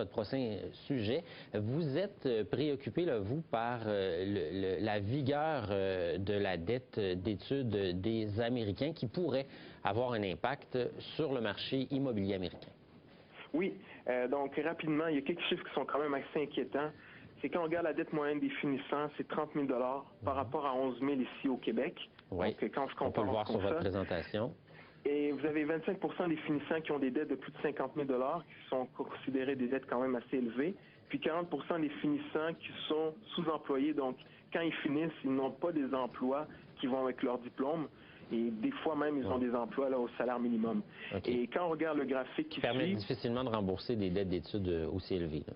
Votre prochain sujet, vous êtes préoccupé, là, vous, par la vigueur de la dette d'études des Américains qui pourrait avoir un impact sur le marché immobilier américain. Oui, donc rapidement, il y a quelques chiffres qui sont quand même assez inquiétants. C'est quand on regarde la dette moyenne des finissants, c'est 30 000 par rapport à 11 000 ici au Québec. Oui, donc, quand je compare, on peut le voir sur votre présentation. Et vous avez 25 des finissants qui ont des dettes de plus de 50 000 qui sont considérées des dettes quand même assez élevées. Puis 40 des finissants qui sont sous-employés. Donc, quand ils finissent, ils n'ont pas des emplois qui vont avec leur diplôme. Et des fois même, ils ont des emplois là, au salaire minimum. Okay. Et quand on regarde le graphique qui permet suit... difficilement de rembourser des dettes d'études aussi élevées. Là.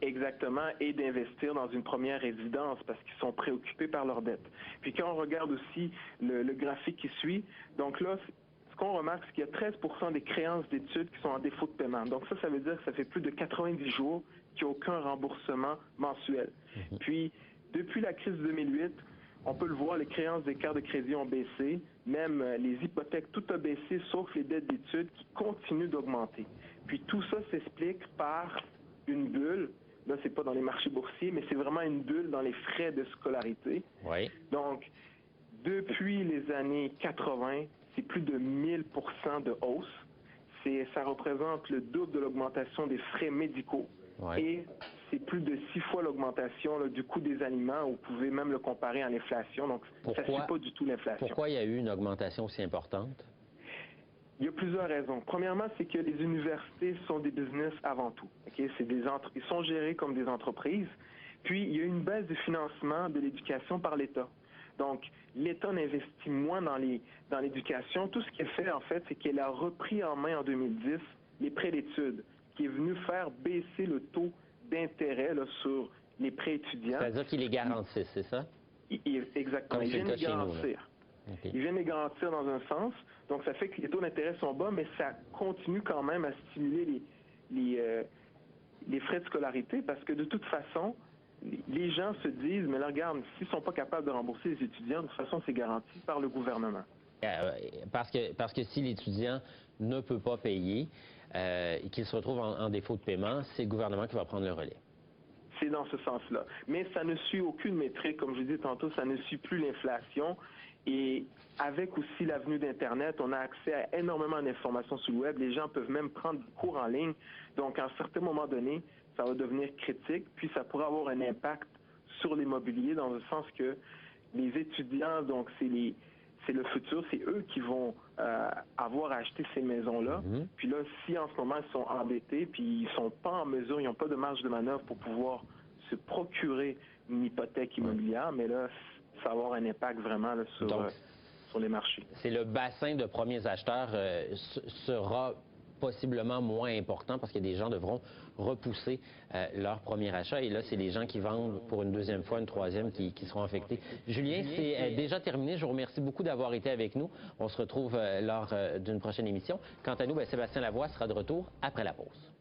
Exactement, et d'investir dans une première résidence parce qu'ils sont préoccupés par leurs dettes. Puis quand on regarde aussi le graphique qui suit, donc là, ce qu'on remarque, c'est qu'il y a 13 des créances d'études qui sont en défaut de paiement. Donc ça veut dire que ça fait plus de 90 jours qu'il n'y a aucun remboursement mensuel. Puis, depuis la crise de 2008, on peut le voir, les créances des cartes de crédit ont baissé, même les hypothèques, tout a baissé, sauf les dettes d'études qui continuent d'augmenter. Puis tout ça s'explique par une bulle. Là, c'est pas dans les marchés boursiers, mais c'est vraiment une bulle dans les frais de scolarité. Oui. Donc, depuis les années 80, c'est plus de 1000% de hausse. Ça représente le double de l'augmentation des frais médicaux. Oui. Et c'est plus de 6 fois l'augmentation du coût des aliments. Vous pouvez même le comparer à l'inflation. Donc, ça ne suit pas du tout l'inflation. Pourquoi il y a eu une augmentation aussi importante? Il y a plusieurs raisons. Premièrement, c'est que les universités sont des business avant tout. Okay? Ils sont gérés comme des entreprises. Puis, il y a une baisse du financement de l'éducation par l'État. Donc, l'État n'investit moins dans l'éducation. Tout ce qu'elle fait, en fait, c'est qu'elle a repris en main en 2010 les prêts d'études, qui est venu faire baisser le taux d'intérêt sur les prêts étudiants. C'est-à-dire qu'ils les garantissent, c'est ça? Exactement. Ils viennent les garantir. Okay. Ils viennent les garantir dans un sens. Donc, ça fait que les taux d'intérêt sont bas, mais ça continue quand même à stimuler les frais de scolarité parce que de toute façon, les gens se disent, mais là, regarde, s'ils ne sont pas capables de rembourser les étudiants, de toute façon, c'est garanti par le gouvernement. Parce que si l'étudiant ne peut pas payer et qu'il se retrouve en défaut de paiement, c'est le gouvernement qui va prendre le relais. C'est dans ce sens-là. Mais ça ne suit aucune métrique. Comme je disais tantôt, ça ne suit plus l'inflation. Et avec aussi l'avenue d'Internet, on a accès à énormément d'informations sur le web. Les gens peuvent même prendre des cours en ligne. Donc, à un certain moment donné, ça va devenir critique. Puis, ça pourrait avoir un impact sur l'immobilier dans le sens que les étudiants, donc c'est le futur, c'est eux qui vont avoir à acheter ces maisons-là. Puis là, si en ce moment ils sont endettés, puis ils sont pas en mesure, ils n'ont pas de marge de manœuvre pour pouvoir se procurer une hypothèque immobilière, mais là, ça va avoir un impact vraiment là, sur les marchés. C'est le bassin de premiers acheteurs sera possiblement moins important parce que des gens devront repousser leur premier achat. Et là, c'est les gens qui vendent pour une deuxième fois, une troisième qui seront affectés. Julien, c'est déjà terminé. Je vous remercie beaucoup d'avoir été avec nous. On se retrouve lors d'une prochaine émission. Quant à nous, Sébastien Lavoie sera de retour après la pause.